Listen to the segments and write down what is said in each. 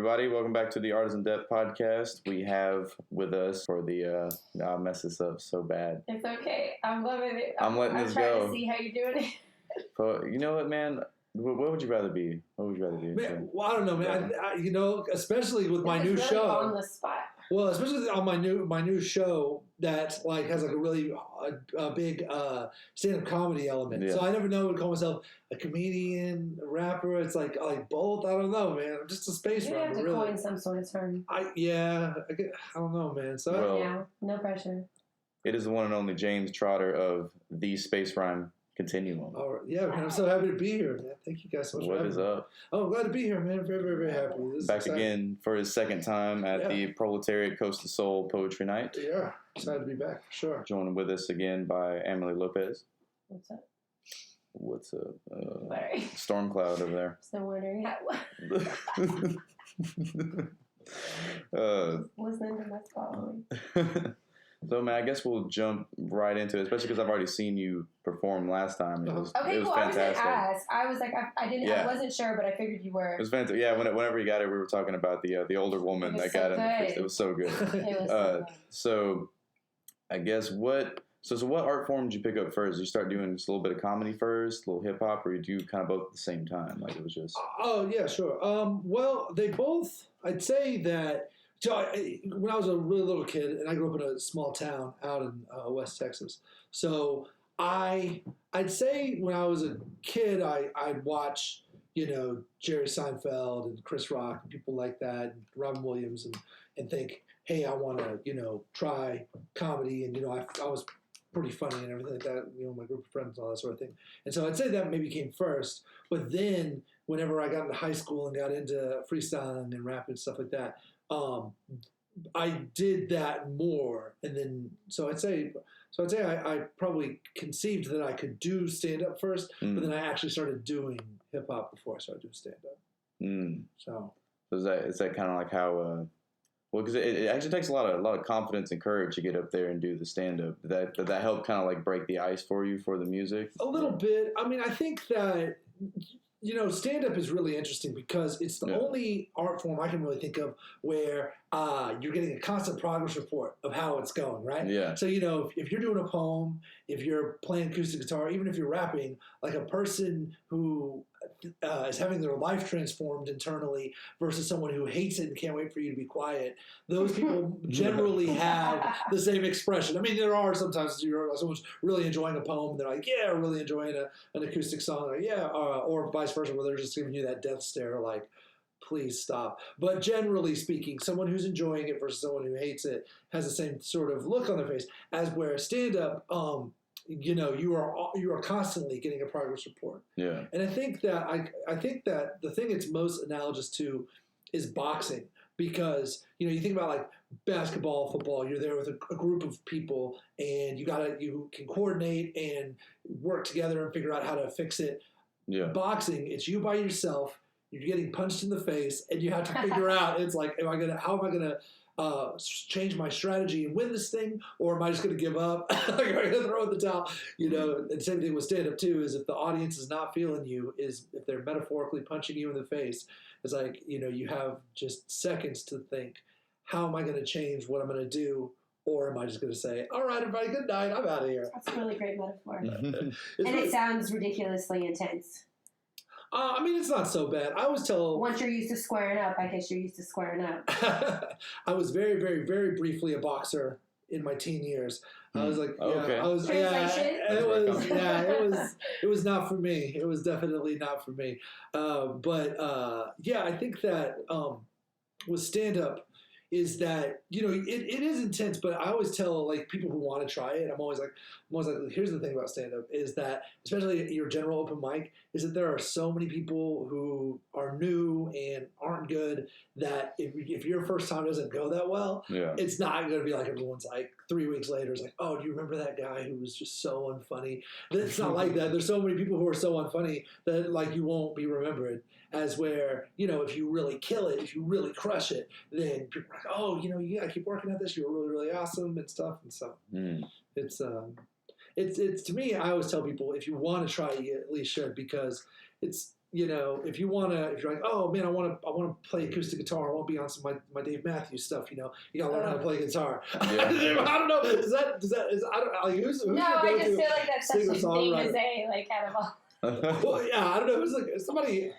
everybody? Welcome back to the Artisan Depth podcast. We have with us for the I messed this up so bad. It's okay. I'm loving it. I'm letting this go. I'm trying to see how you're doing it. But you know what, man? What would you rather be? What would you rather be? Man, well, I don't know, man. Especially with my new really show. On the spot. Well, especially on my new show that like has like a really big stand-up comedy element. Yeah. So I never know what to call myself, a comedian, a rapper. It's like both. I don't know, man. I'm just a space You rapper. have to really. coin some sort of term. I don't know, man. So Well, Yeah, no pressure. It is the one and only James Trotter of the Space Rhyme Continuum. yeah, man. I'm so happy to be here, man. Thank you guys so much. What is up? Oh, I'm glad to be here, man. Very, very, very happy. This is Back exciting. again for his second time at the Proletariat Coast to Soul Poetry Night. Yeah, excited to be back for sure. Joined with us again by Emily Lopez. What's up? What's up? Sorry. Storm Cloud over there. Still wondering how. Listening to my following. So, man, I guess we'll jump right into it, especially because I've already seen you perform last time. It was Okay, cool. fantastic. I was gonna ask. I was like, I didn't. Yeah. I wasn't sure, but I figured you were. It was fantastic. Yeah, whenever you got it, we were talking about the older woman It was that got so in the first. good. It was so good. It was so good. So, I guess what art form did you pick up first? Did you start doing just a little bit of comedy first, a little hip hop, or did you do kind of both at the same time? Like it was just. Oh yeah, sure. Well, they both. I'd say that. So when I was a really little kid, and I grew up in a small town out in West Texas, so I'd say when I was a kid, I'd watch Jerry Seinfeld and Chris Rock and people like that, and Robin Williams, and think, hey, I want to try comedy, and I was pretty funny and everything like that, my group of friends and all that sort of thing. And so I'd say that maybe came first, but then whenever I got into high school and got into freestyling and rap and stuff like that, I did that more, and then I'd say I probably conceived that I could do stand up first, but then I actually started doing hip hop before I started doing stand up. So is that kind of like how? Well, because it actually takes a lot of confidence and courage to get up there and do the stand up. That helped kind of like break the ice for you for the music. A little bit. I mean, I think that. Stand up is really interesting because it's the only art form I can really think of where you're getting a constant progress report of how it's going, right? Yeah. So, if you're doing a poem, if you're playing acoustic guitar, even if you're rapping, like a person who is having their life transformed internally versus someone who hates it and can't wait for you to be quiet, those people generally have the same expression. I mean, there are sometimes someone's really enjoying a poem, and they're like, yeah, really enjoying an acoustic song, or yeah, or vice versa, where they're just giving you that death stare, like, please stop. But generally speaking, someone who's enjoying it versus someone who hates it has the same sort of look on their face, as where stand-up, you are constantly getting a progress report. Yeah. And I think that the thing it's most analogous to is boxing, because you think about like basketball, football, you're there with a group of people, and you can coordinate and work together and figure out how to fix it. Yeah. Boxing, it's you by yourself. You're getting punched in the face, and you have to figure out. It's like, how am I gonna change my strategy and win this thing, or am I just gonna give up? Like, am I gonna throw in the towel? And same thing with stand up too. Is if the audience is not feeling you, if they're metaphorically punching you in the face, it's like you have just seconds to think, how am I gonna change what I'm gonna do? Or am I just going to say, all right, everybody, good night, I'm out of here? That's a really great metaphor. And really, it sounds ridiculously intense. I mean, it's not so bad. I always tell... Once you're used to squaring up, I guess you're used to squaring up. I was very, very, very briefly a boxer in my teen years. I was like, okay. It was not for me. It was definitely not for me. I think that with stand-up, is that it is intense, but I always tell like people who want to try it, I'm always like, here's the thing about stand-up is that, especially your general open mic, is that there are so many people who are new and aren't good, that if your first time doesn't go that well, it's not going to be like everyone's like 3 weeks later is like, oh, do you remember that guy who was just so unfunny? It's not like that. There's so many people who are so unfunny that like you won't be remembered. As where, if you really kill it, if you really crush it, then people are like, oh, you gotta keep working at this. You're really, really awesome and stuff. And so it's to me, I always tell people, if you want to try, you at least should, because it's if you're like, oh man, I want to play acoustic guitar. I want to be on some my Dave Matthews stuff. You gotta learn how to play guitar. Yeah. I don't know. Is that? I don't know. Like, who's No, I just feel like that's such a thing to say, like out of all. Well, yeah, I don't know. It was like somebody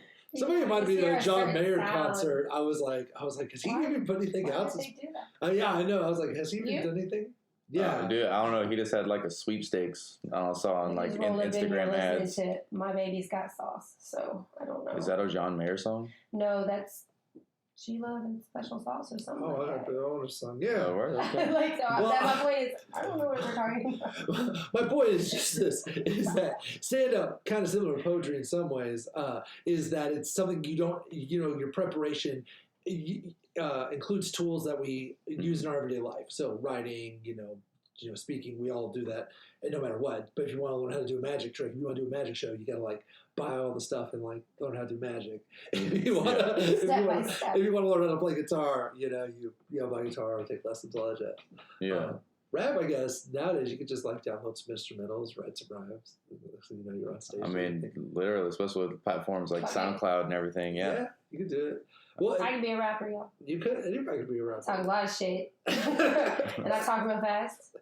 might have been at a John Mayer concert. I was like, has he even put anything out? Why did they do that? Yeah, I know. I was like, has he even done anything? Yeah, dude, I don't know. He just had like a sweepstakes. I saw on like Instagram ads. To My Baby's Got Sauce, so I don't know. Is that a John Mayer song? No, that's Sheila and Special Sauce or something. Oh, like I have that. the older song. Yeah. Oh, right, okay. Like, so my point is, I don't know what we're talking about. My point is just this: is that stand-up, kind of similar to poetry in some ways, is that it's something you don't, your preparation includes tools that we use in our everyday life. So writing, speaking, we all do that, and no matter what. But if you want to learn how to do a magic trick, if you want to do a magic show, you got to like buy all the stuff and like learn how to do magic. If you want to, if you want to learn how to play guitar, you buy guitar or take lessons, all that shit. Yeah. Rap, I guess nowadays you could just like download some instrumentals, write some rhymes. So you're on stage. I mean, literally, especially with platforms like SoundCloud and everything. Yeah, you could do it. Well, I can be a rapper, y'all. You could. Anybody could be a rapper. Talk a lot of shit, and I talk real fast.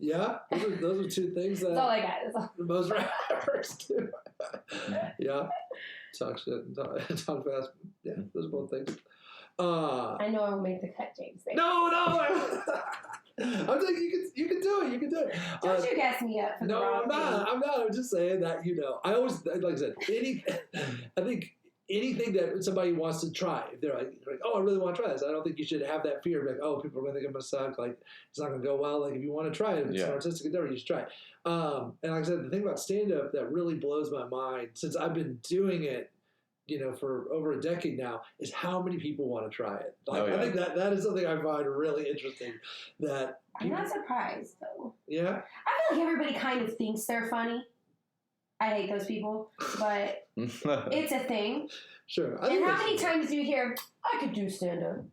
Yeah, those are two things that That's all I got. That's all. most rappers do. Yeah, talk shit and talk fast. Yeah, those are both things. I know I will make the cut, James. No. I'm saying you can do it. You can do it. Don't you gas me up? For No, the I'm not. I'm just saying that I always, like I said, I think anything that somebody wants to try, if they're like, oh, I really want to try this. I don't think you should have that fear of like, oh, people are going to think I'm going to suck. Like, it's not going to go well. Like, if you want to try it, if it's an artistic endeavor, you should try it. And like I said, the thing about stand-up that really blows my mind, since I've been doing it, for over a decade now, is how many people want to try it. Like, I think that is something I find really interesting. That I'm not surprised, though. Yeah? I feel like everybody kind of thinks they're funny. I hate those people, but it's a thing. Sure. And how many times do you hear, I could do stand-up?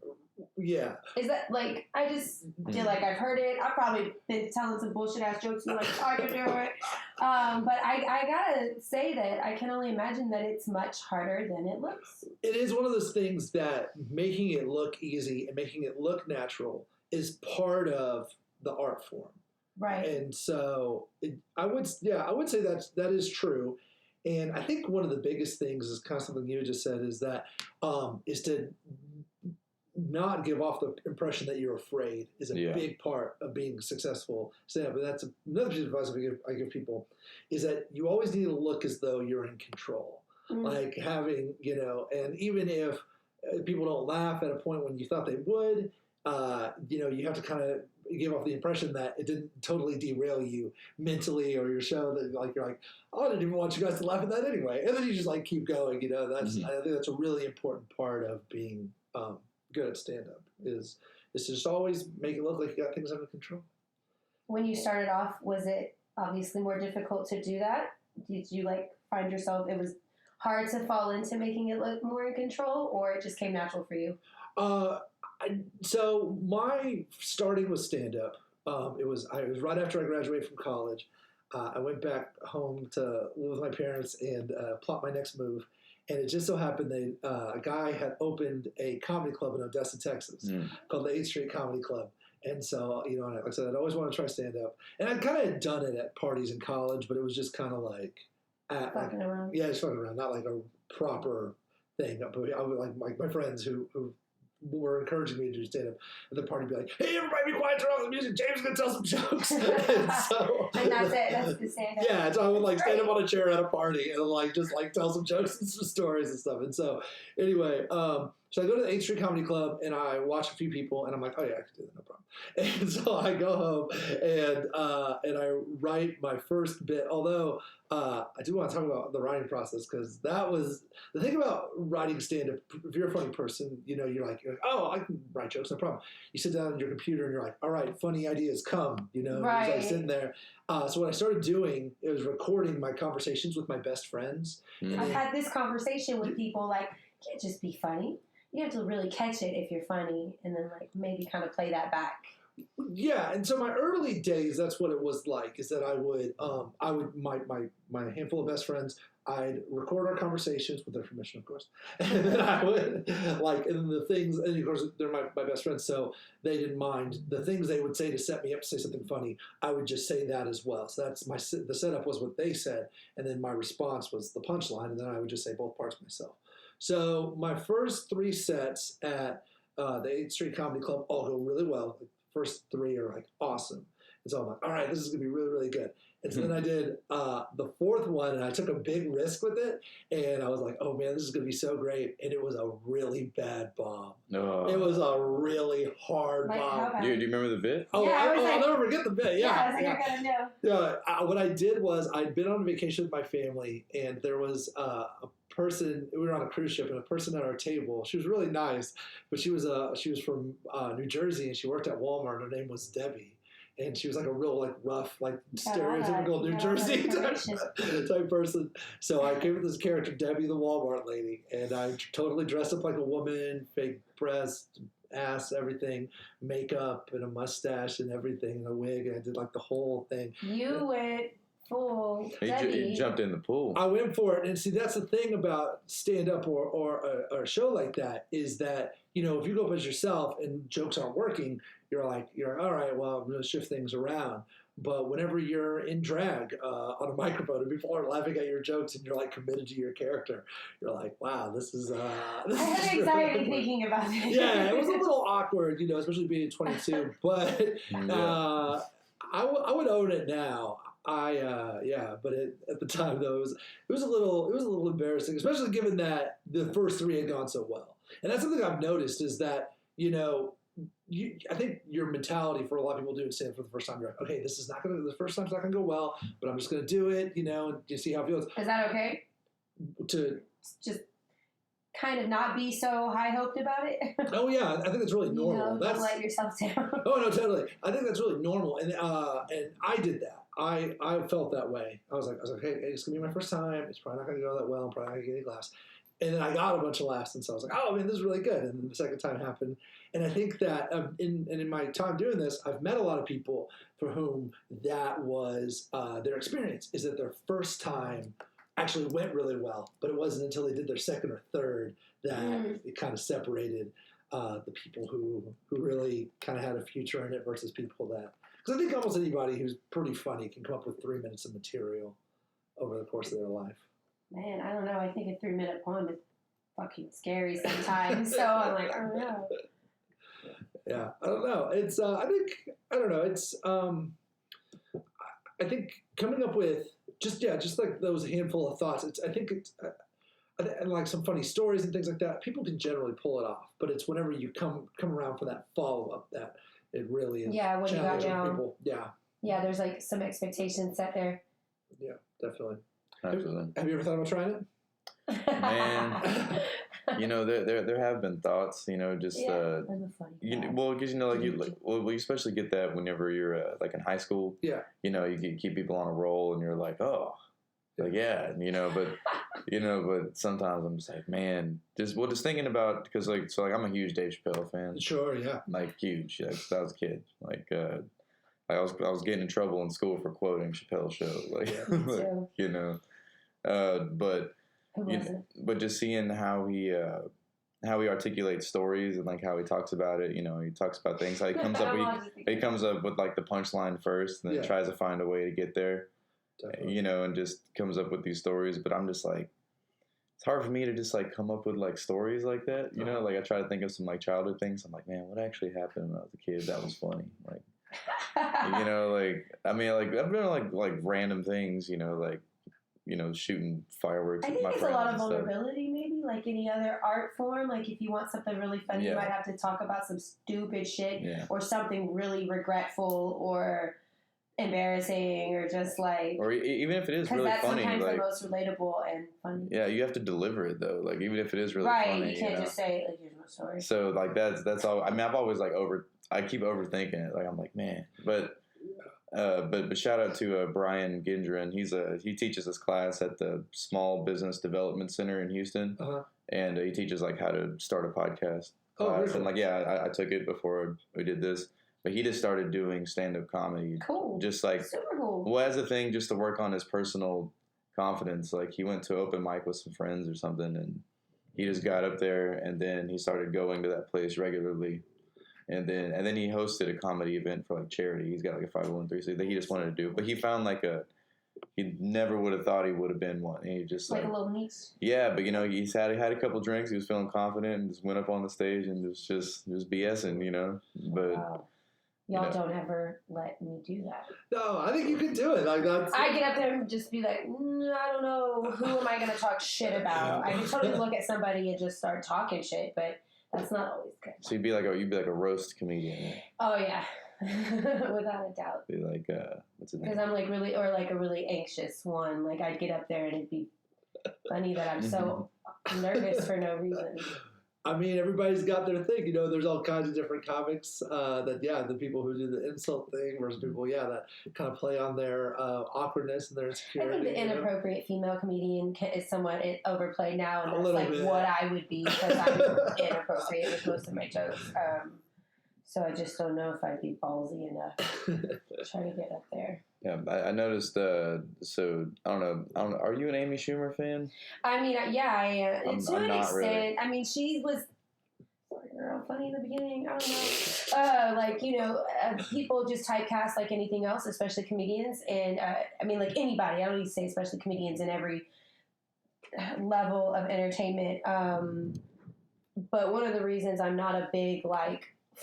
Yeah. Is that, like, I just feel like I've heard it. I've probably been telling some bullshit-ass jokes and like, I could do it. But I gotta say that I can only imagine that it's much harder than it looks. It is one of those things that making it look easy and making it look natural is part of the art form. Right. And so I would say that is true. And I think one of the biggest things is kind of something you just said is that is to not give off the impression that you're afraid is a big part of being successful stand-up. But that's another piece of advice I give people is that you always need to look as though you're in control. Mm-hmm. Like having, and even if people don't laugh at a point when you thought they would, you have to kind of give off the impression that it didn't totally derail you mentally or your show, that like you're like, oh, I didn't even want you guys to laugh at that anyway. And then you just like keep going, that's I think that's a really important part of being good at stand-up is to just always make it look like you got things under control. When you started off, was it obviously more difficult to do that? Did you like find yourself, it was hard to fall into making it look more in control, or it just came natural for you? So my starting with stand-up, it was right after I graduated from college. I went back home to live with my parents and plot my next move. And it just so happened that a guy had opened a comedy club in Odessa, Texas, called the 8th Street Comedy Club. And so, like I said, I'd always wanted to try stand-up. And I kind of had done it at parties in college, but it was just kind of like... fucking around. Yeah, just fucking around. Not like a proper thing. But I would like my friends who were encouraging me to do stand-up at the party, be like, hey, everybody be quiet, turn off the music, James is going to tell some jokes. and that's it, that's the stand-up. Yeah, so I would like stand up on a chair at a party and like just like tell some jokes and some stories and stuff. And so anyway, so I go to the 8th Street Comedy Club and I watch a few people and I'm like, oh yeah, I can do that, no problem. And so I go home and I write my first bit, although I do want to talk about the writing process because that was the thing about writing stand-up. If you're a funny person, you're like, oh, I can write jokes, no problem. You sit down on your computer and you're like, all right, funny ideas come, right. You're like sitting there. So what I started doing, it was recording my conversations with my best friends. I've had this conversation with people like, you can't just be funny. You have to really catch it if you're funny and then like maybe kind of play that back. Yeah, and so my early days, that's what it was like. Is that I would my handful of best friends. I'd record our conversations with their permission, of course, and then I would and the things, and of course they're my best friends, so they didn't mind the things they would say to set me up to say something funny. I would just say that as well. So that's the setup was what they said, and then my response was the punchline, and then I would just say both parts myself. So my first 3 sets at the 8th Street Comedy Club all go really well. The first 3 are like awesome. And so I'm like, all right, this is gonna be really, really good. And so then I did the 4th one, and I took a big risk with it. And I was like, oh man, this is gonna be so great. And it was a really bad bomb. No. It was a really hard bomb. Do you remember the bit? Oh, yeah, I'll never forget the bit. Yeah, I was like, I gotta know. Yeah, what I did was I'd been on vacation with my family, and there was a person. We were on a cruise ship, and a person at our table. She was really nice, but she was from New Jersey, and she worked at Walmart. Her name was Debbie. And she was like a real rough, stereotypical New Jersey type person. So I came with this character, Debbie the Walmart lady, and I totally dressed up like a woman, fake breast, ass, everything, makeup and a mustache and everything, and a wig, and I did the whole thing. You went full You jumped in the pool. I went for it, and see, that's the thing about stand-up or a show like that is that, if you go up as yourself and jokes aren't working, you're all right, well, I'm going to shift things around. But whenever you're in drag on a microphone and people are laughing at your jokes and you're committed to your character, you're like, wow, this is I had anxiety really thinking about it. Yeah, it was a little awkward, especially being 22. But I would own it now. But at the time though, it was a little embarrassing, especially given that the first 3 had gone so well. And that's something I've noticed is that I think your mentality for a lot of people doing stand for the first time, you're like, okay, the first time's not gonna go well, but I'm just gonna do it, and you see how it feels. Is that okay? To just kind of not be so high hoped about it. Oh yeah, I think that's really normal. Don't let yourself down. Oh no, totally. I think that's really normal, and I did that. I felt that way. I was like, hey, it's gonna be my first time. It's probably not gonna go that well. I'm probably not gonna get any laughs. And then I got a bunch of laughs, and so I was like, oh man, this is really good. And then the second time happened, and I think that in my time doing this, I've met a lot of people for whom that was their experience. Is that their first time actually went really well, but it wasn't until they did their second or third that it kind of separated the people who really kind of had a future in it versus people that. Because I think almost anybody who's pretty funny can come up with 3 minutes of material over the course of their life. Man, I don't know. I think a 3-minute poem is fucking scary sometimes. So I'm like, I don't know. Yeah, I don't know. It's I don't know. It's I think coming up with just like those handful of thoughts. And like some funny stories and things like that. People can generally pull it off, but it's whenever you come around for that follow up that it really is. Yeah, when you got down. People. Yeah. Yeah, there's some expectations set there. Yeah, definitely. Absolutely. Have you ever thought about trying it? Man, there have been thoughts, just because you especially get that whenever you're in high school. Yeah. You keep people on a roll, and you're like, oh, but sometimes I'm just like, man, just thinking about because I'm a huge Dave Chappelle fan. Sure, yeah. Huge, since I was a kid. I was getting in trouble in school for quoting Chappelle's show, but just seeing how he articulates stories and how he talks about it, he talks about things. How he comes up with the punchline first, and then tries to find a way to get there, and just comes up with these stories. But I'm just it's hard for me to just come up with stories like that, I try to think of some childhood things. I'm like, man, what actually happened when I was a kid that was funny, I've done random things, shooting fireworks. I think it's a lot of vulnerability, maybe like any other art form. If you want something really funny, you might have to talk about some stupid shit or something really regretful or embarrassing or just or even if it is really funny, that's sometimes the most relatable and funny. Yeah, you have to deliver it though. Even if it is really funny, funny, you can't just say here's my story. So that's all. I mean, I've always I keep overthinking it. I'm like, man, but shout out to Brian Gindren. He teaches this class at the Small Business Development Center in Houston, and he teaches how to start a podcast class. Really? And I took it before we did this, but he just started doing stand-up comedy. Cool. Just like super cool. Well, as a thing, just to work on his personal confidence. Like he went to open mic with some friends or something, and he just got up there, and then he started going to that place regularly. And then he hosted a comedy event for like charity. He's got like a 501(c)(3) that he just wanted to do. But he found like he never would have thought he would have been one. And he just like a little niche. Yeah, but he had a couple drinks. He was feeling confident and just went up on the stage and was just BSing, But wow. Y'all don't ever let me do that. No, I think you can do it. Like that's. I get up there and just be like, I don't know, who am I going to talk shit about? I can totally look at somebody and just start talking shit, but that's not always good. So you'd be like a roast comedian. Oh yeah, without a doubt. Be like what's it? Because I'm like a really anxious one. Like I'd get up there and it'd be funny that I'm so nervous for no reason. I mean, everybody's got their thing. There's all kinds of different comics the people who do the insult thing versus people, that kind of play on their awkwardness and their insecurity. I think the inappropriate female comedian is somewhat overplayed now, and that's like bit. what I would be because I'm inappropriate with most of my jokes. So I just don't know if I'd be ballsy enough to try to get up there. Yeah, I noticed. So I don't know. Are you an Amy Schumer fan? I mean, yeah, I am. To an extent. Really. I mean, she was funny in the beginning. I don't know. People just typecast like anything else, especially comedians. And I mean, like anybody. I don't need to say especially comedians in every level of entertainment. But one of the reasons I'm not a big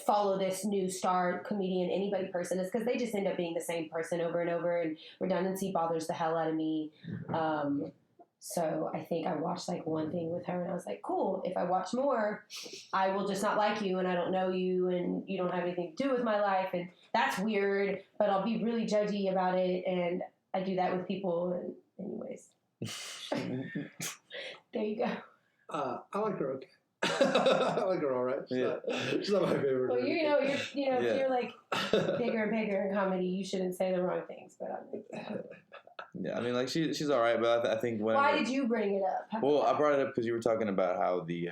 follow this new star comedian anybody person is because they just end up being the same person over and over, and redundancy bothers the hell out of me. So I think I watched one thing with her and I was like, cool, if I watch more I will just not like you and I don't know you and you don't have anything to do with my life, and that's weird, but I'll be really judgy about it, and I do that with people. And anyways, there you go. I like her okay. I like her all right. She's not my favorite. Well, if you're like bigger and bigger in comedy, you shouldn't say the wrong things. But I'm yeah, I mean, she's all right, but I think why did you bring it up? Well, I brought it up because you were talking about how the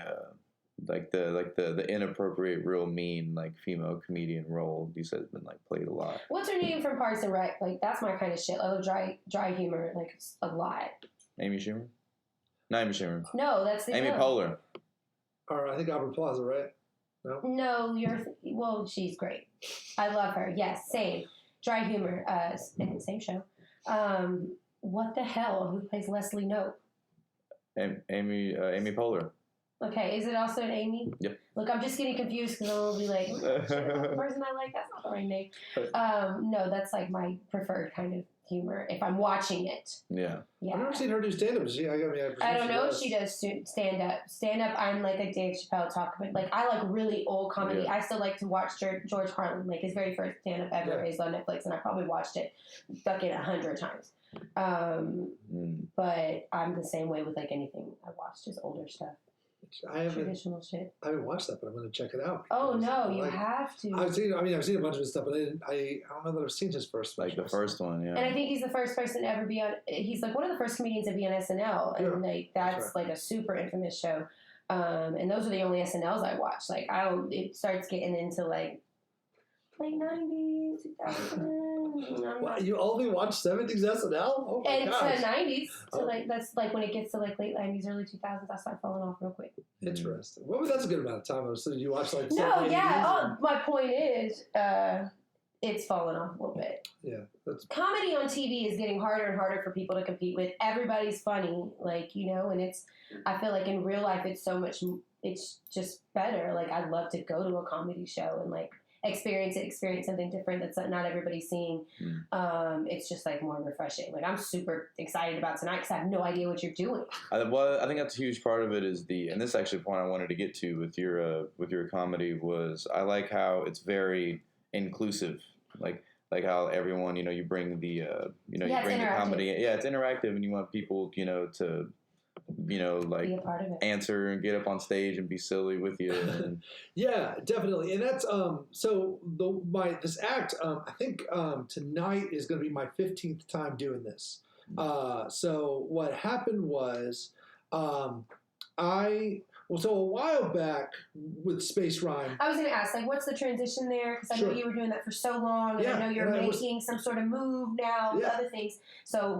the inappropriate, real mean female comedian role you said has been played a lot. What's her name from Parks and Rec? That's my kind of shit. I love dry humor a lot. Amy Schumer? Not Amy Schumer. No, that's the Amy Poehler. Or I think Aubrey Plaza, right? No, she's great. I love her. Yes, same. Dry humor, same show. What the hell? Who plays Leslie Knope? Amy Poehler. Okay, is it also an Amy? Yep. Look, I'm just getting confused because I'll be like, the person I like, that's not the right name. No, that's my preferred kind of humor if I'm watching it. Yeah. Yeah. I've never seen her do stand-up. I don't know if she does stand-up. Stand-up, I'm like a Dave Chappelle talk, but I like really old comedy. Yeah. I still like to watch George Carlin. His very first stand-up ever is on Netflix, and I probably watched it fucking 100 times. But I'm the same way with anything I watched, just older stuff. Traditional shit. I haven't watched that, but I'm going to check it out. Oh no, you have to. I've seen a bunch of his stuff, but I don't know that I've seen his first. The first one, yeah. And I think he's the first person to ever be on. He's one of the first comedians to be on SNL, and that's a super infamous show. And those are the only SNLs I watch. It starts getting into late 90s, 2000. Wow, you only watch 70s SNL? Oh my gosh. And to 90s. So that's when it gets to late 90s, early 2000s, I start falling off real quick. Interesting. Well, that's a good amount of time. So you watch No, yeah. Oh, my point is, it's fallen off a little bit. Yeah. Comedy on TV is getting harder and harder for people to compete with. Everybody's funny, and it's, I feel in real life it's so much, it's just better. I'd love to go to a comedy show and experience something different that's not everybody's seeing. It's just more refreshing. I'm super excited about tonight because I have no idea what you're doing. Well, I think that's a huge part of it and this is actually a point I wanted to get to with your comedy was I like how it's very inclusive. Like how everyone, you bring the, you bring the comedy. Yeah, it's interactive and you want people, to, be a part of it. Answer and get up on stage and be silly with you. And yeah, definitely. And that's this act. I think tonight is going to be my 15th time doing this. So what happened was, Well, so a while back with Space Rhyme. I was going to ask, like, what's the transition there? Because I know you were doing that for so long, and I know you're making some sort of move now, other things. So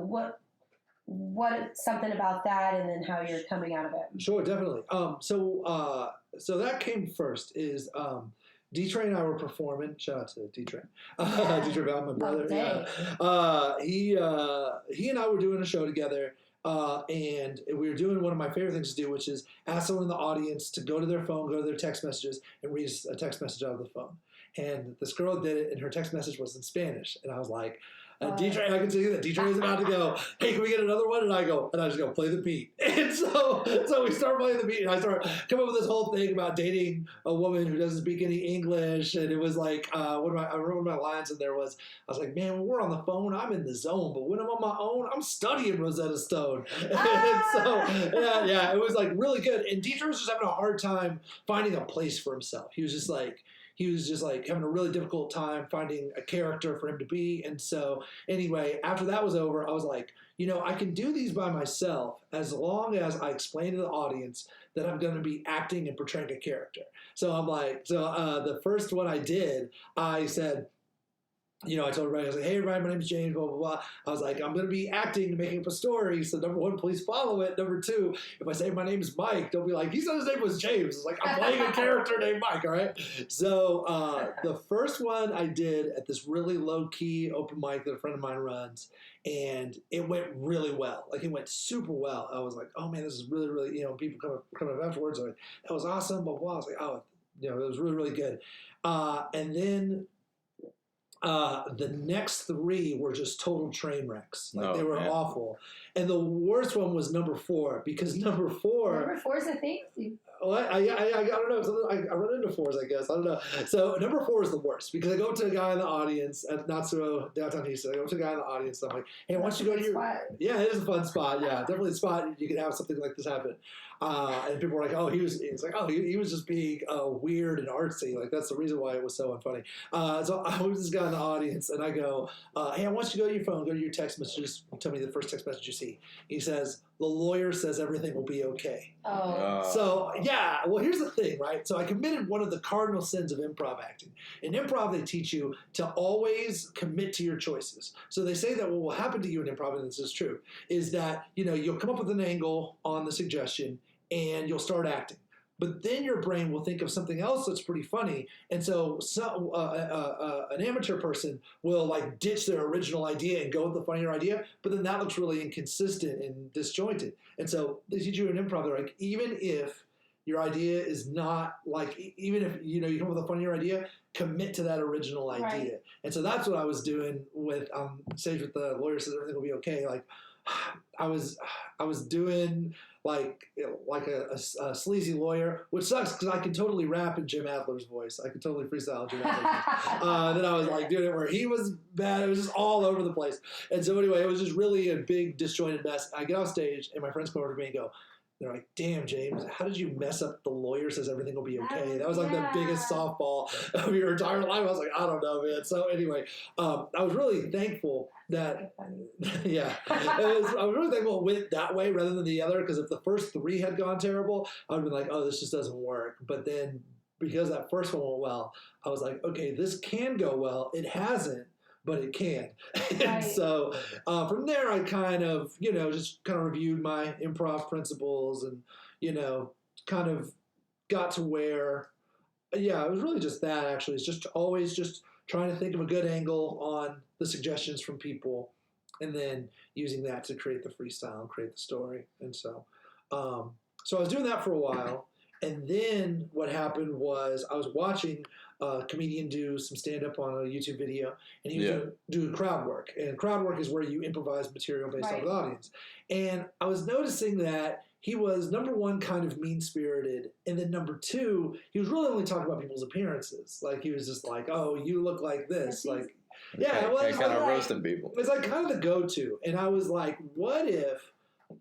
what something about that, and then how you're coming out of it? Sure, definitely. So that came first. Is D-Train and I were performing. Shout out to D-Train. D-Train, my brother. He and I were doing a show together. And we were doing one of my favorite things to do, which is ask someone in the audience to go to their phone, go to their text messages, and read a text message out of the phone. And this girl did it, and her text message was in Spanish. And I was like, D-Train, I can tell you that D-Train is about to go, hey, can we get another one? And I just go, play the beat. And so we start playing the beat, and I start coming up with this whole thing about dating a woman who doesn't speak any English. And it was like, I remember one of my lines in there was, I was like, man, when we're on the phone, I'm in the zone. But when I'm on my own, I'm studying Rosetta Stone. And so, it was like really good. And D-Train was just having a hard time finding a place for himself. He was just like having a really difficult time finding a character for him to be. And so anyway, after that was over, I was like, I can do these by myself as long as I explain to the audience that I'm going to be acting and portraying a character. So I'm like, the first one I did, I said, I told everybody, I was like, hey, everybody, my name is James, blah, blah, blah. I was like, I'm going to be acting, making up a story. So number one, please follow it. Number two, if I say my name is Mike, don't be like, he said his name was James. It's like, I'm playing a character named Mike, all right? So the first one I did at this really low-key open mic that a friend of mine runs, and it went really well. Like, it went super well. I was like, oh, man, this is really, really, people coming up afterwards. I was like, that was awesome, blah, blah. I was like, oh, it was really, really good. And then the next three were just total train wrecks. Like, they were awful. And the worst one was number 4, because number 4... Number 4 is a thing? What? I don't know. I run into 4s, I guess. I don't know. So number 4 is the worst, because I go up to a guy in the audience at Not So Downtown Houston. I go up to a guy in the audience, and I'm like, hey, why don't you go to your... Spot. Yeah, it is a fun spot. Yeah, definitely a spot you could have something like this happen. And people were like, oh, he was just being weird and artsy. Like, that's the reason why it was so unfunny. So I was this guy in the audience, and I go, hey, I want you to go to your phone, go to your text messages, tell me the first text message you see. He says, the lawyer says everything will be okay. So, well, here's the thing, right? So I committed one of the cardinal sins of improv acting. In improv, they teach you to always commit to your choices. So they say that what will happen to you in improv, and this is true, is that, you'll come up with an angle on the suggestion, and you'll start acting. But then your brain will think of something else that's pretty funny, and so an amateur person will like ditch their original idea and go with the funnier idea, but then that looks really inconsistent and disjointed. And so they teach you in improv, they're like, even if your idea is not like, even if you come up with a funnier idea, commit to that original idea. Right. And so that's what I was doing with stage with the lawyer says everything will be okay. Like, I was doing like a sleazy lawyer, which sucks because I can totally rap in Jim Adler's voice. I could totally freestyle Jim Adler's voice. Then I was like doing it where he was bad. It was just all over the place. And so anyway, it was just really a big disjointed mess. I get off stage and my friends come over to me and go, they're like, damn, James, how did you mess up the lawyer says everything will be okay? That was like the biggest softball of your entire life. I was like, I don't know, man. So anyway, I was really thankful that, I was really thankful it went that way rather than the other, because if the first 3 had gone terrible, I would have been like, oh, this just doesn't work. But then because that first one went well, I was like, okay, this can go well. It hasn't, but it can. And so from there, I kind of, just kind of reviewed my improv principles and, kind of got to where, it was really just that, actually. It's just always just trying to think of a good angle on the suggestions from people and then using that to create the freestyle and create the story. And so, so I was doing that for a while. And then what happened was I was watching a comedian do some stand-up on a YouTube video, and he was doing crowd work. And crowd work is where you improvise material based on the audience. And I was noticing that he was, number one, kind of mean-spirited, and then number 2, he was really only talking about people's appearances. Like, he was just like, oh, you look like this. Like, it was kind of roasting people. It's like kind of the go-to. And I was like, what if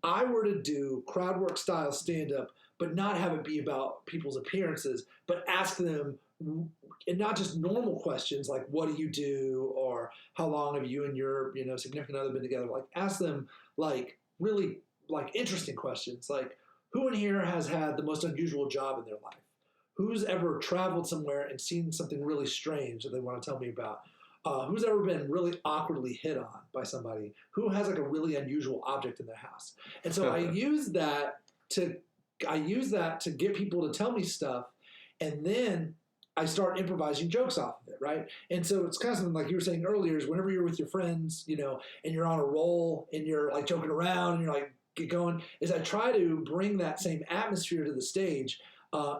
I were to do crowd work style stand-up, but not have it be about people's appearances, but ask them, and not just normal questions like, what do you do? Or how long have you and your, significant other been together? Like, ask them, like, really, like, interesting questions. Like, who in here has had the most unusual job in their life? Who's ever traveled somewhere and seen something really strange that they want to tell me about? Who's ever been really awkwardly hit on by somebody? Who has like a really unusual object in their house? And so I use that to get people to tell me stuff, and then I start improvising jokes off of it, right? And so it's kind of something like you were saying earlier, is whenever you're with your friends, you know, and you're on a roll and you're like joking around and you're like, get going, is I try to bring that same atmosphere to the stage,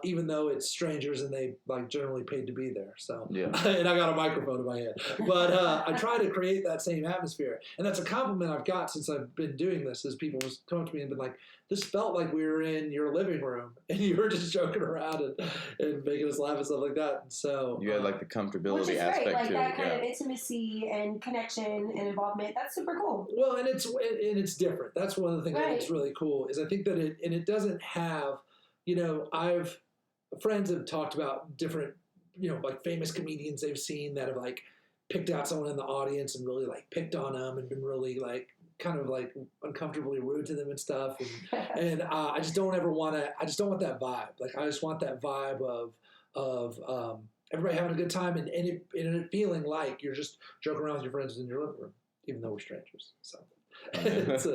even though it's strangers and they like generally paid to be there. So, yeah. And I got a microphone in my head, but I try to create that same atmosphere. And that's a compliment I've got since I've been doing this, is people just come to me and been like, this felt like we were in your living room and you were just joking around and making us laugh and stuff like that. And so you had like the comfortability which is aspect great. Like to that it. kind of intimacy and connection and involvement. That's super cool. Well, and it's different. That's one of the things that it's really cool, is I think that it doesn't have, you know, friends have talked about different, you know, like famous comedians they've seen that have like picked out someone in the audience and really like picked on them and been really like kind of like uncomfortably rude to them and stuff. And I just don't want that vibe. Like I just want that vibe of everybody having a good time and it feeling like you're just joking around with your friends in your living room, even though we're strangers. So. It's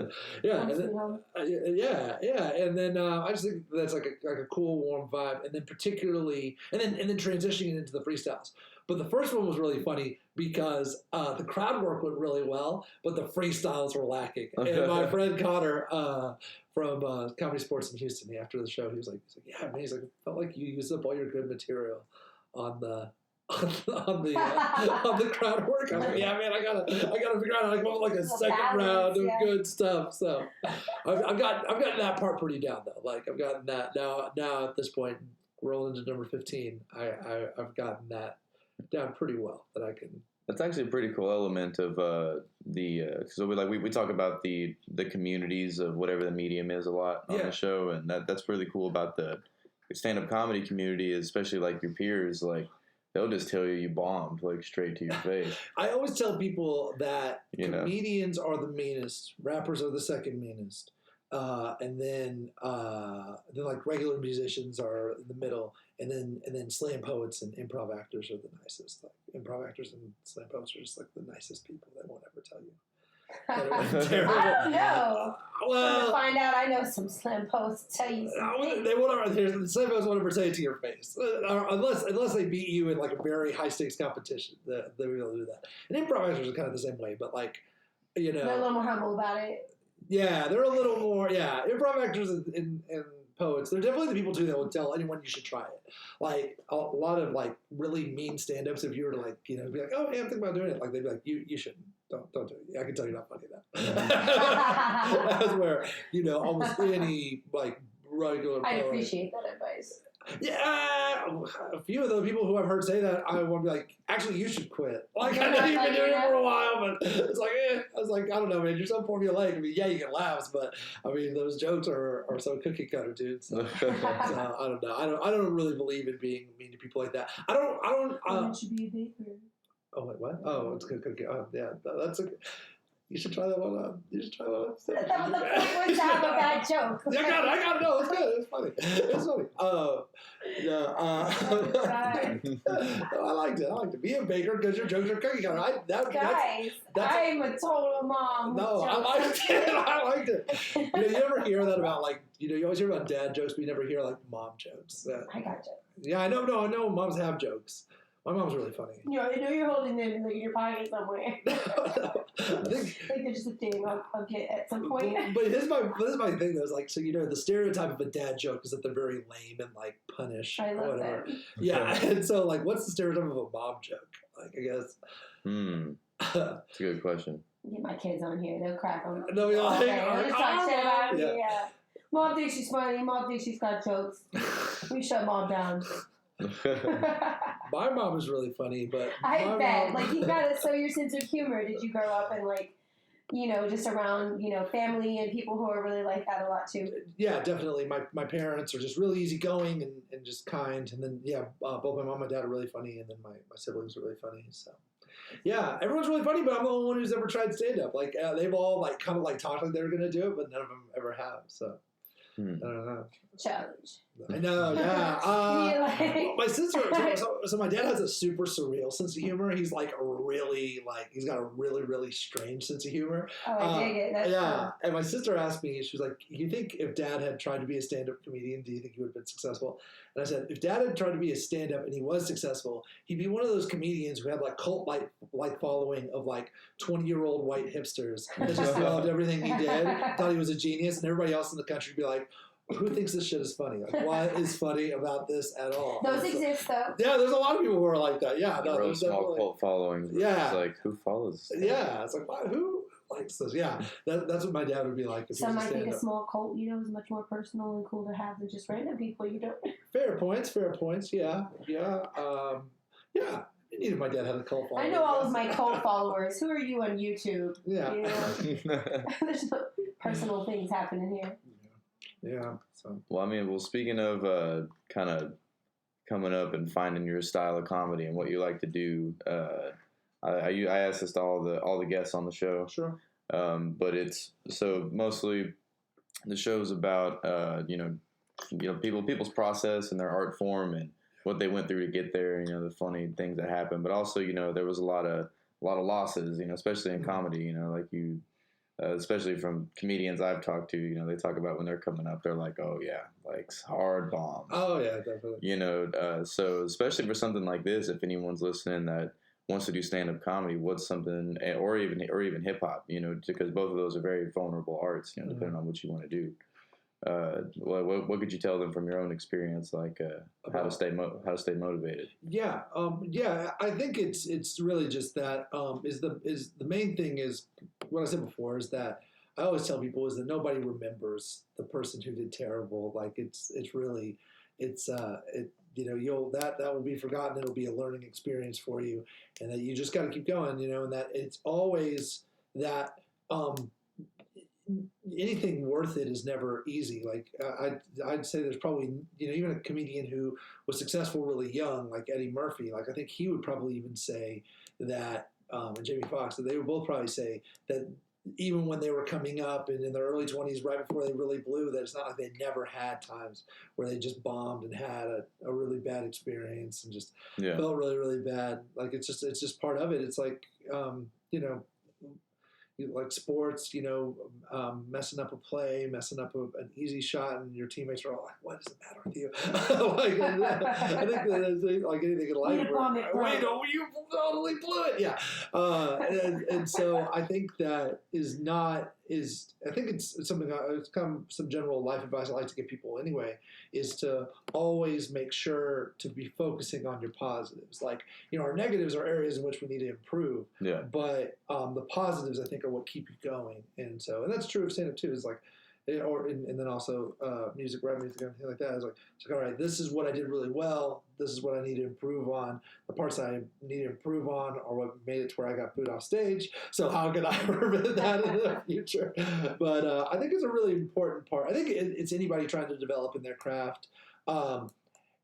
yeah, and then, and then I just think that's like a cool warm vibe, and then particularly, and then transitioning into the freestyles. But the first one was really funny because the crowd work went really well, but the freestyles were lacking. And my friend Connor from Comedy Sports in Houston, after the show, he was like, yeah, man, he's like, it felt like you used up all your good material on the crowd work. I was like, yeah, man, I gotta figure out how to come up with like a second round of good stuff. So I've gotten that part pretty down though. Like I've gotten that now at this point, rolling into number 15. I've gotten that down pretty well that I can. That's actually a pretty cool element of so we talk about the communities of whatever the medium is a lot on the show, and that's really cool about the stand-up comedy community, especially like your peers, like they'll just tell you bombed like straight to your face. I always tell people that comedians are the meanest, rappers are the second meanest, and then like regular musicians are in the middle, and then slam poets and improv actors are the nicest. Like improv actors and slam poets are just like the nicest people. They won't ever tell you. Terrible. I don't know. Well, to find out, I know some slam posts tell you something. They won't ever. The slam posts won't ever say it to your face, unless they beat you in like a very high stakes competition. They will do that. And improv actors are kind of the same way, but like, you know, they're a little more humble about it. Yeah, they're a little more. Yeah, improv actors and poets, they're definitely the people too that will tell anyone you should try it. Like a lot of like really mean stand-ups, if you were to like, you know, be like, oh yeah, I'm thinking about doing it, like they'd be like, you shouldn't. Don't do it. I can tell you're not funny enough. That's where, you know, almost any like regular I appreciate that advice. Yeah, a few of the people who I've heard say that, I want to be like, actually, you should quit. Like, I know you've been doing it for a while, but it's like, I was like, I don't know, man, you're so formulaic. I mean, yeah, you get laughs, but I mean, those jokes are so cookie cutter, dude. So, so I don't know. I don't really believe in being mean to people like that. I don't. You should be a baker. Oh wait, what? Oh, it's good cookie. Oh, yeah, that's a. You should try that one on. You should try that one on stage. That was the point, was to have a bad joke. Yeah, I got it. No, it's good. It's funny. It's funny. I liked it. Be a baker because your jokes are cookie cutter. I'm a total mom. No, I liked it. You know, you ever hear that about like, you know, you always hear about dad jokes, but you never hear like mom jokes. I got jokes. Yeah, I know. No, I know moms have jokes. My mom's really funny. You know, I know you're holding them in your pocket somewhere. No. I think they're just a thing I'll get at some point. But this is my thing though. Is like, so you know, the stereotype of a dad joke is that they're very lame and like punish I love whatever. That. Yeah, and so like, what's the stereotype of a mom joke? Like, I guess. That's a good question. Get my kids on here; they'll crack on. No, we all just talk shit about me. Yeah. Mom thinks she's funny. Mom thinks she's got jokes. We shut mom down. My mom is really funny, but I bet like you got to. So your sense of humor. Did you grow up in like, you know, just around, you know, family and people who are really like that a lot too? Yeah, definitely. My parents are just really easygoing and just kind, and then both my mom and dad are really funny, and then my siblings are really funny. So yeah, everyone's really funny, but I'm the only one who's ever tried stand up. Like they've all like kind of like talked like they were gonna do it, but none of them ever have. So I don't know. Challenge. I know, yeah. My sister, so my dad has a super surreal sense of humor. He's like he's got a really, really strange sense of humor. Oh, I dig it. That's cool. And my sister asked me, she was like, you think if Dad had tried to be a stand-up comedian, do you think he would have been successful? And I said, if Dad had tried to be a stand-up and he was successful, he'd be one of those comedians who had like cult-like following of like 20-year-old white hipsters that just loved everything he did, thought he was a genius, and everybody else in the country would be like, who thinks this shit is funny? Like, what is funny about this at all? Those exist, though. Yeah, there's a lot of people who are like that. Yeah, no, there's small cult followings. Yeah, it's like who follows? Yeah, it's like who likes this? Yeah, that's what my dad would be like. If Some might think a small cult, is much more personal and cool to have than just random people you don't. Fair points. Yeah. You needed my dad had a cult following. I know all of my cult followers. Who are you on YouTube? Yeah. There's no personal things happening here. Yeah. So. Well, speaking of kind of coming up and finding your style of comedy and what you like to do, I ask this to all the guests on the show. Sure. But it's so mostly the show's about people's process and their art form and what they went through to get there. The funny things that happen, but also there was a lot of losses. Especially in comedy. Like you. Especially from comedians I've talked to, they talk about when they're coming up, they're like, oh yeah, like hard bombs. Oh yeah, definitely. So especially for something like this, if anyone's listening that wants to do stand-up comedy, what's something, or even hip hop, because both of those are very vulnerable arts, depending on what you want to do. What could you tell them from your own experience, like how to stay motivated? Yeah, I think it's really just that is the main thing is what I said before is that I always tell people is that nobody remembers the person who did terrible. Like it's really that will be forgotten. It'll be a learning experience for you, and that you just got to keep going. And that it's always that. Anything worth it is never easy. Like I'd say there's probably even a comedian who was successful really young, like Eddie Murphy. Like I think he would probably even say that, and Jamie Foxx, that they would both probably say that even when they were coming up and in their early 20s, right before they really blew, that it's not like they never had times where they just bombed and had a really bad experience and just felt really, really bad. Like it's just part of it. It's like like sports, messing up a play, messing up an easy shot, and your teammates are all like, "What does it matter with you?" I think that like anything in life, wait, you totally blew it. Yeah, and so I think that I think it's something. It's kind of some general life advice I like to give people anyway. Is to always make sure to be focusing on your positives. Like our negatives are areas in which we need to improve. Yeah. But the positives, I think, are what keep you going. And that's true of stand-up too. Is like, and then also music, rap music, and everything like that. It's like all right, this is what I did really well. This is what I need to improve on. The parts that I need to improve on are what made it to where I got booed off stage. So how can I prevent that in the future? But I think it's a really important part. I think it's anybody trying to develop in their craft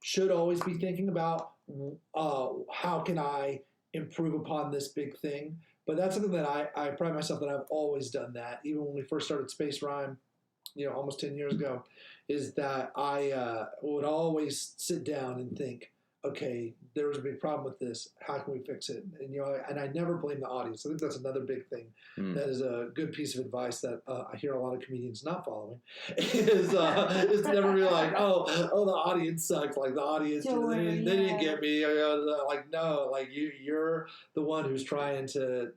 should always be thinking about how can I improve upon this big thing. But that's something that I pride myself that I've always done that. Even when we first started Space Rhyme, almost 10 years ago, is that I would always sit down and think, okay, there was a big problem with this. How can we fix it? And I never blame the audience. I think that's another big thing. That is a good piece of advice that I hear a lot of comedians not following. is to never be like, oh, the audience sucks. Like the audience, they didn't get me. Like no, like you're the one who's trying to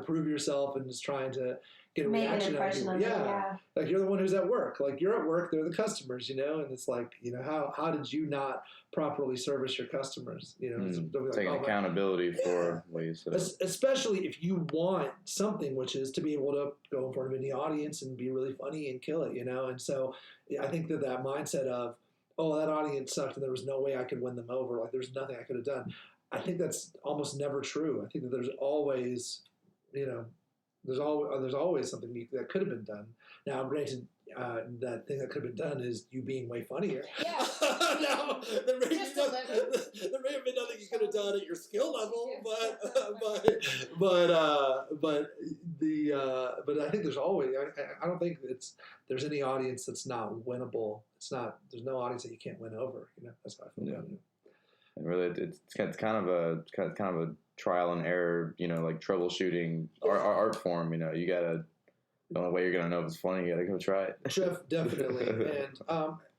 prove yourself and is trying to get a reaction out of people. Yeah. Like you're the one who's at work. Like you're at work, they're the customers, and it's like, how did you not properly service your customers? Taking accountability for what you said. Especially if you want something, which is to be able to go in front of any audience and be really funny and kill it, And so I think that mindset of, oh, that audience sucked and there was no way I could win them over. Like there's nothing I could have done. I think that's almost never true. I think that there's always, there's always something that could have been done. Now, granted, that thing that could have been done is you being way funnier. Yeah. No, there may have been nothing you could have done at your skill level, but I think there's always. I don't think there's any audience that's not winnable. There's no audience that you can't win over. That's how I feel about it. And really, it's kind of a trial and error. Like troubleshooting art form. You gotta. The only way you're gonna know if it's funny, you gotta go try it. Definitely, and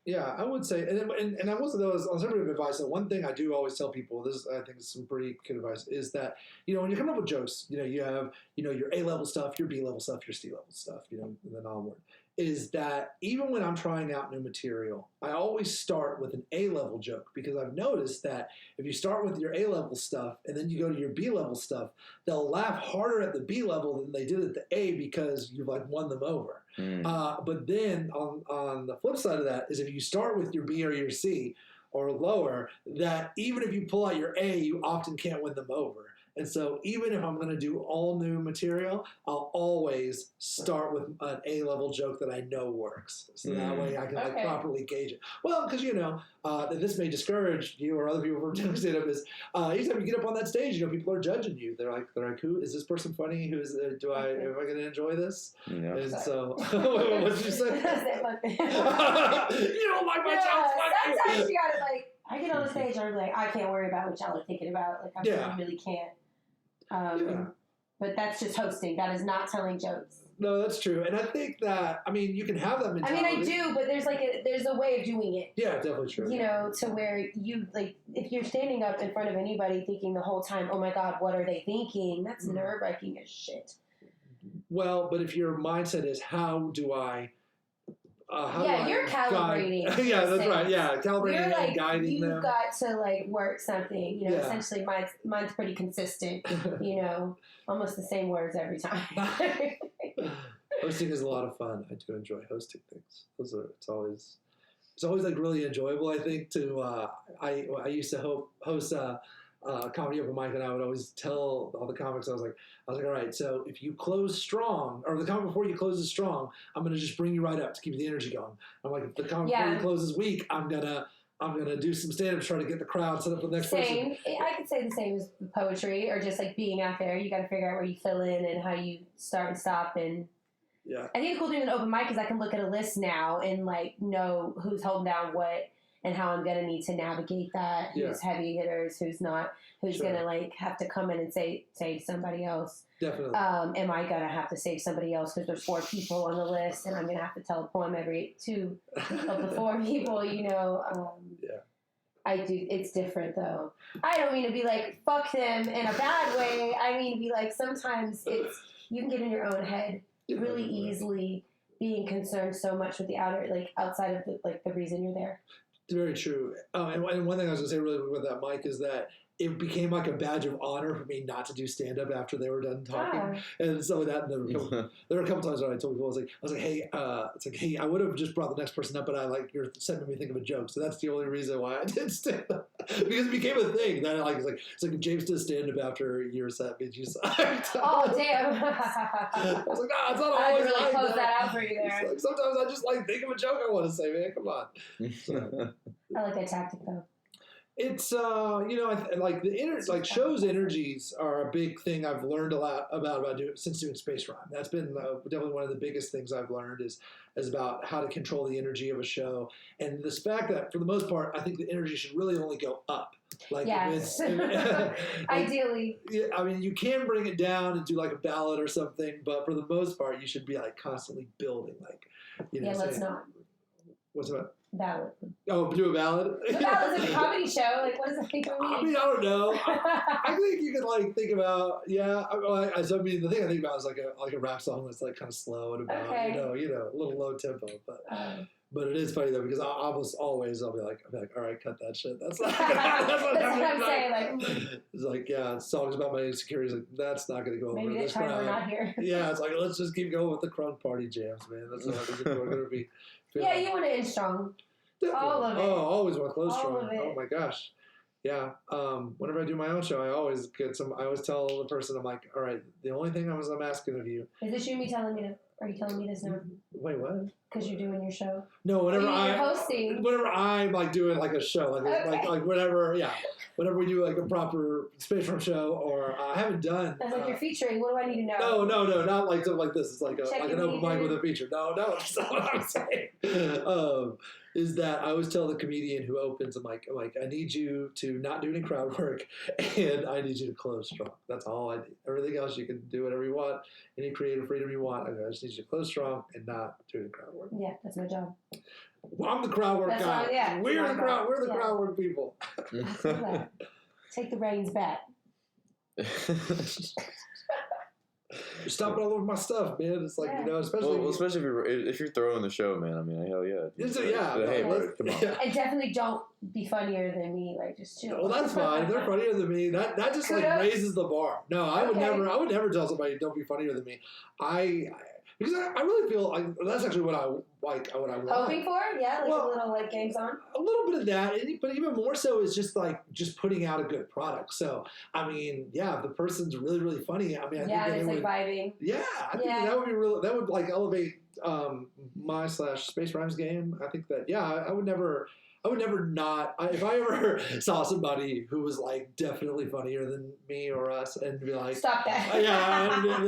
yeah, I would say, and I was on some of advice. So one thing I do always tell people, this I think is some pretty good advice, is that when you come up with jokes, you have your A level stuff, your B level stuff, your C level stuff, and then onward. Is that even when I'm trying out new material, I always start with an A-level joke, because I've noticed that if you start with your A-level stuff and then you go to your B-level stuff, they'll laugh harder at the B level than they did at the A, because you've won them over. But then on the flip side of that is if you start with your B or your C or lower, that even if you pull out your A, you often can't win them over. And so even if I'm going to do all new material, I'll always start with an A-level joke that I know works. So that way I can properly gauge it. Well, because, this may discourage you or other people from doing stand-up is anytime you get up on that stage, people are judging you. They're like, who is this person funny? Am I going to enjoy this? Yeah. And so, what did you say? You don't like my jokes? Sometimes you got to I get on the stage and I'm like, I can't worry about what y'all are thinking about. I really can't. But that's just hosting. That is not telling jokes. No, that's true. And I think that, you can have that mentality. I do, but there's a way of doing it. Yeah, definitely true. To where you, if you're standing up in front of anybody thinking the whole time, oh my God, what are they thinking? That's nerve-wracking as shit. Well, but if your mindset is, how do I... you're calibrating. Yeah, that's right. Yeah, calibrating and guiding them. You've got to work something. Essentially, mine's pretty consistent. Almost the same words every time. Hosting is a lot of fun. I do enjoy hosting things. It's always really enjoyable. I think I used to host comedy open mic, and I would always tell all the comics, I was like, all right, so if you close strong, or the comic before you close is strong, I'm gonna just bring you right up to keep the energy going. I'm like, if the comic before you close is weak, I'm gonna do some stand up to try to get the crowd set up for the next person. I could say the same as poetry, or just being out there. You got to figure out where you fill in and how you start and stop. And I think the cool thing with an open mic is I can look at a list now and know who's holding down what and how I'm going to need to navigate that. Who's heavy hitters, who's not, who's going to have to come in and save somebody else. Definitely. Am I going to have to save somebody else because there's 4 people on the list and I'm going to have to tell a poem every 2 of the 4 people, I do. It's different though. I don't mean to be fuck them in a bad way. I mean to be sometimes you can get in your own head really easily, being concerned so much with the outside of the reason you're there. It's very true. And one thing I was going to say really quick with that, Mike, is that it became a badge of honor for me not to do stand-up after they were done talking. And so that, there were a couple times when I told people, I was like, hey, I would have just brought the next person up, but you're sending me think of a joke. So that's the only reason why I did stand-up. Because it became a thing. That it's like if James does stand-up after your set, means you sucked. Oh, damn. I was like, it's not always I really close that out for you there. Sometimes I just think of a joke I want to say, man. Come on. So. I like that tactic, though. It's shows energies are a big thing I've learned a lot about since doing Space Rhyme. That's been definitely one of the biggest things I've learned is about how to control the energy of a show, and this fact that for the most part I think the energy should really only go up. Yes. Ideally. You can bring it down and do a ballad or something, but for the most part you should be constantly building. Let's not. What's about? Ballad. Oh, do a ballad? The ballad is a comedy show. What does that think of me? I don't know. I think you could think about, the thing I think about is like a rap song that's kind of slow and about, a little low tempo. But it is funny though, because I'll be like, all right, cut that shit. That's not that's what I'm saying. It's songs about my insecurities. That's not going to go over maybe this crowd. Maybe we're not here. Yeah, it's let's just keep going with the crunk party jams, man. That's what we're going to be. Yeah, you want to end strong. Definitely. All of it. Oh, always want to close all strong. Of it. Oh my gosh. Yeah. Whenever I do my own show, I always tell the person, I'm all right, the only thing I'm asking of you. Is this you me telling me to, are you telling me this now? Wait, what? Because you're doing your show? No, whenever you're hosting. Whenever I'm like doing like a show, like whenever we do like a proper Space Room show, or I haven't done. That's like you're featuring. What do I need to know? No, not like something like this. It's like an open mic with a feature. No, that's not what I'm saying. Is that I always tell the comedian who opens, I'm like, I need you to not do any crowd work, and I need you to close strong. That's all I need. Everything else you can do whatever you want, any creative freedom you want. I just need you to close strong and not do any crowd work. Yeah, that's my job. Well, I'm the crowd work guy. We're the crowd work people. Take the reins back. You're stomping all over my stuff, man. It's like, especially if you're throwing the show, man. I mean, hell yeah. Hey, bro, come on. And definitely don't be funnier than me. Like, just chill. Well, that's fine. If they're funnier than me, that just like raises the bar. No, I would never tell somebody don't be funnier than me. Because I really feel like that's actually what I want. Hoping for? Yeah, like a little like games on? A little bit of that, but even more so is just putting out a good product. So, I mean, yeah, if the person's really, really funny, I mean, I think it's like vibing. Yeah, I think that would be that would like elevate my /Space Rhymes game. I think that, I would never not. If I ever saw somebody who was like definitely funnier than me or us, and be like, stop that. They'd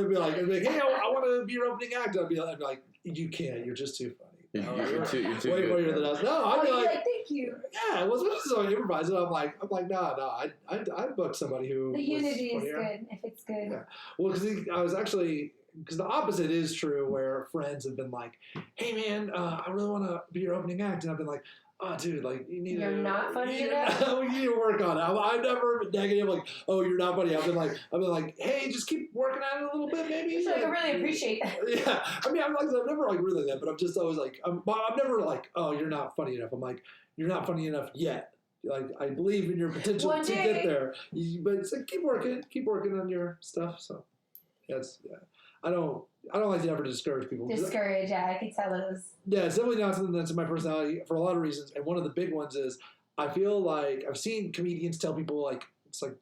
be like, hey, I want to be your opening act. I'd be like, you can't. You're just too funny. You're too way good, funnier than us. No, I'd be like, thank you. Yeah, well, especially so I improvise it. I'm like, no, I'd book somebody who the unity is good if it's good. Yeah. Well, because the opposite is true, where friends have been like, hey man, I really want to be your opening act, and I've been like, oh, dude, like, you're not funny enough. You need to work on it. I've never been negative, like, oh, you're not funny. I've been like, hey, just keep working on it a little bit, maybe. So I really appreciate that. Yeah, I mean, I've never like really that, but I'm just always like, I'm never like, oh, you're not funny enough. I'm like, you're not funny enough yet. Like, I believe in your potential to get there, but it's like, keep working on your stuff. So, I don't like to ever discourage people. Discourage, I can tell it was. Yeah, it's definitely not something that's in my personality for a lot of reasons. And one of the big ones is I feel like I've seen comedians tell people like, it's like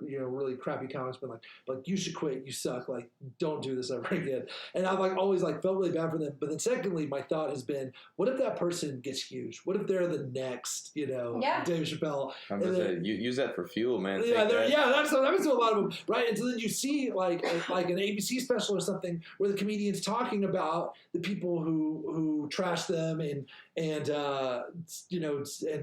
really crappy comments, but like you should quit, you suck, like don't do this ever again. And I've like always like felt really bad for them. But then secondly, my thought has been, what if that person gets huge? What if they're the next, Dave Chappelle? I'm gonna say, use that for fuel, man. That's what happens to a lot of them, right? And so then you see like an ABC special or something where the comedian's talking about the people who trashed them and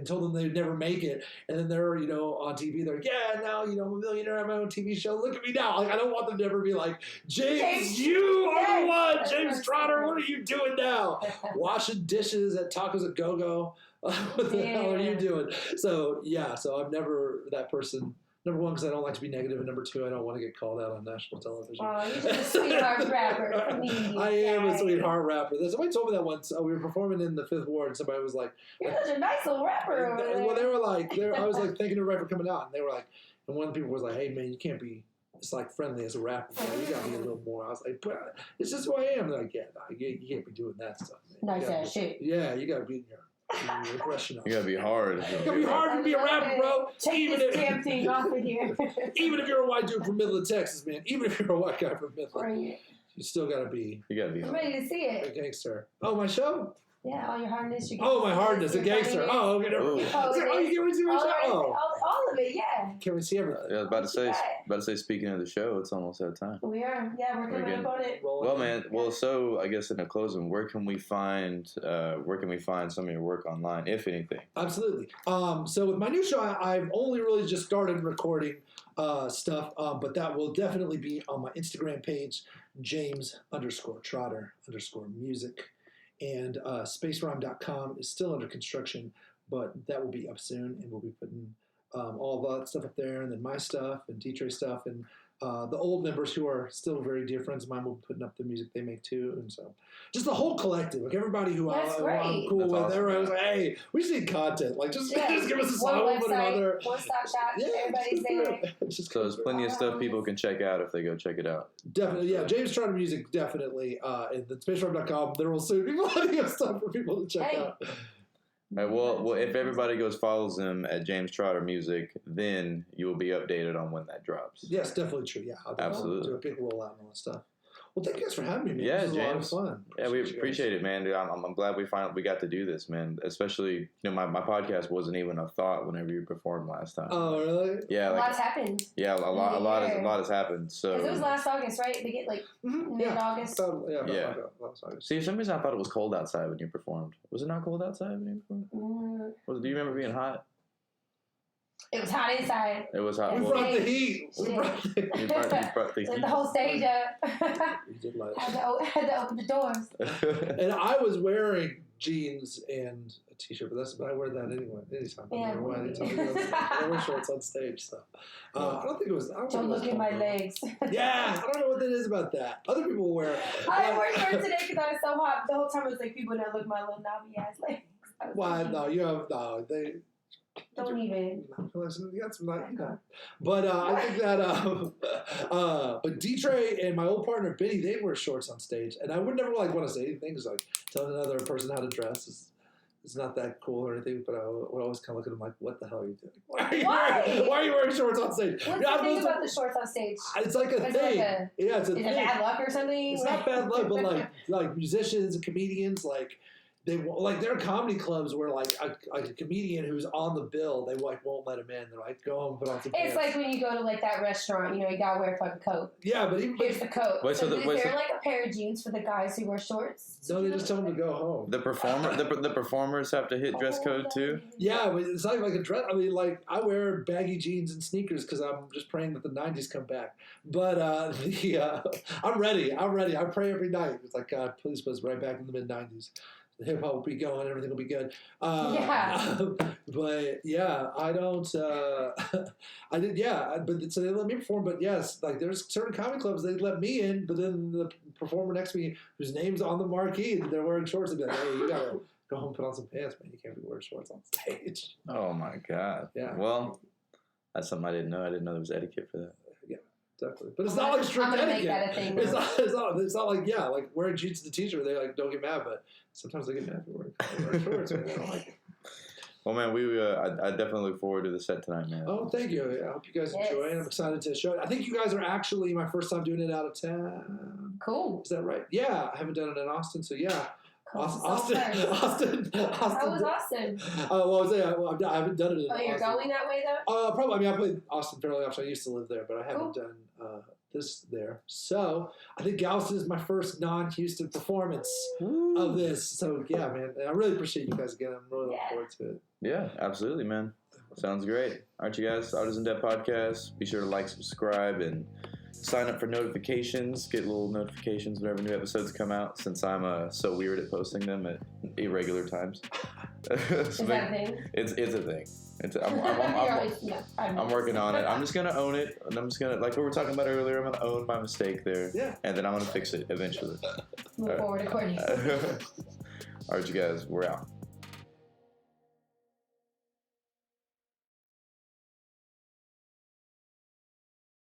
told them they'd never make it, and then they're on TV, they're like, now I'm a millionaire, I have my own TV show, look at me now. Like, I don't want them to ever be like, James, you are the one, James Trotter, what are you doing now? Washing dishes at Tacos at Go-Go. What the hell are you doing? So I'm never that person. Number one, because I don't like to be negative, and number two, I don't want to get called out on national television. Oh, you're just a sweetheart rapper. I am a sweetheart rapper. Somebody told me that once. We were performing in the Fifth Ward, and somebody was like, "You're such a nice little rapper." Over there. Well, they were like, I was like, thanking everybody for coming out, and they were like, and one of the people was like, "Hey, man, you can't be like friendly as a rapper. You got to be a little more." I was like, "But it's just who I am." They're like, "Yeah, you can't be doing that stuff, man. Nice ass shit." Yeah, you got to be in your aggression. You gotta be hard. You gotta be hard to be a rapper, bro. Take this damn thing off of here. Even if you're a white dude from Midland, Texas, man. Even if you're a white guy from Midland, right. You still gotta be. You gotta be. I'm ready to see it. A gangster. Oh, my show. Yeah, all your hardness. My hardness, a gangster. Oh, okay. Oh, you can't see my show. All of it, yeah. Can we see everything? Yeah, I was about to say. Speaking of the show, it's almost that time. We are. Yeah, we're coming up on it. Well, man. Well, so I guess in the closing, where can we find some of your work online, if anything? Absolutely. So with my new show, I've only really just started recording stuff, but that will definitely be on my Instagram page, James_Trotter_music. And spacerhyme.com is still under construction, but that will be up soon, and we'll be putting all of that stuff up there, and then my stuff and D-Tray stuff, and the old members who are still very dear friends of mine will be putting up the music they make too, and so just the whole collective, like everybody who I'm cool with, awesome. Everybody was like, hey, we just need content, like just give us a song, one website, one-stop shop, everybody's there. So there's plenty of stuff people can check out if they go check it out. Definitely, yeah. James Trotter Music, definitely, and then spacerhyme.com, there will soon be plenty of stuff for people to check out. All right, well, if everybody follows him at James Trotter Music, then you will be updated on when that drops. Yes, definitely true. Yeah, Absolutely. I'll do a big rollout and all that stuff. Well, thank you guys for having me, man. Yeah, this was James. a lot of fun. Yeah, we appreciate it, man. Dude, I'm glad we got to do this, man. Especially, my podcast wasn't even a thought whenever you performed last time. Oh, really? Yeah, a lot's happened. Yeah, a lot has happened. So it was last August, right? Mid-August. Last August. See, for some reason I thought it was cold outside when you performed. Was it not cold outside when you performed? Do you remember being hot? It was hot inside. It was hot. We brought the heat. We brought the heat. The whole stage up. Had to open the doors. And I was wearing jeans and a t-shirt, but I wear that anyway. Anytime. I wear shorts on stage, so I don't think it was. Don't look at my legs. Yeah, I don't know what it is about that. Other people wear. I wore shorts today because I was so hot. The whole time it was like people not look at my little knobby ass legs. Why? No, you have they. Don't even. You got some But I think that but D-Trey and my old partner Benny, they wear shorts on stage, and I would never want to say anything because telling another person how to dress is not that cool or anything. But I would always kind of look at them like, "What the hell are you doing? Why are you wearing shorts on stage?" What's the thing about the shorts on stage? It's like a thing. It's a thing. Is it bad luck or something? It's not bad luck, but like musicians and comedians there are comedy clubs where like a comedian who's on the bill, they won't let him in. They're like, go home and put on some pants. It's like when you go to like that restaurant, you gotta wear a fucking coat. Yeah, but here's the coat. Is there like a pair of jeans for the guys who wear shorts? No, they just tell them to go home. The performers have to hit dress code too. Yeah, but it's not like a dress. I mean, like I wear baggy jeans and sneakers because I'm just praying that the '90s come back. But I'm ready. I pray every night. It's like, God, please put us right back in the mid '90s. The hip hop will be going, everything will be good. But yeah, I don't. I did, yeah. But so they let me perform. But yes, like there's certain comedy clubs they let me in, but then the performer next to me, whose name's on the marquee, they're wearing shorts. They'd be like, "Hey, you gotta go home and put on some pants, man. You can't be wearing shorts on stage." Oh my God. Yeah. Well, that's something I didn't know. I didn't know there was etiquette for that. Definitely. But it's not like strict etiquette. Make that a thing it's not like wearing jeans to the teacher. They like don't get mad, but sometimes they get mad for wearing shorts. And they don't like it. Well, man, I definitely look forward to the set tonight, man. Oh, thank you. I hope you guys enjoy it. I'm excited to show it. I think you guys are actually my first time doing it out of town. Cool. Is that right? Yeah, I haven't done it in Austin, so yeah. Austin. How was Austin? I haven't done it in Austin. Oh, you're going that way though? Probably. I mean, I played Austin fairly often. I used to live there, but I haven't done this there. So I think Galveston is my first non-Houston performance of this. So yeah, man, I really appreciate you guys again. I'm really looking forward to it. Yeah, absolutely, man. Sounds great. All right, you guys, Artisan Debt Podcast. Be sure to like, subscribe, and sign up for notifications. Get little notifications whenever new episodes come out, since I'm so weird at posting them at irregular times. Is that a thing? It's a thing. I'm working on it. I'm just gonna own it, and I'm just gonna, like we were talking about earlier, I'm gonna own my mistake there, and then I'm gonna fix it eventually. Move forward accordingly. All right, you guys, we're out.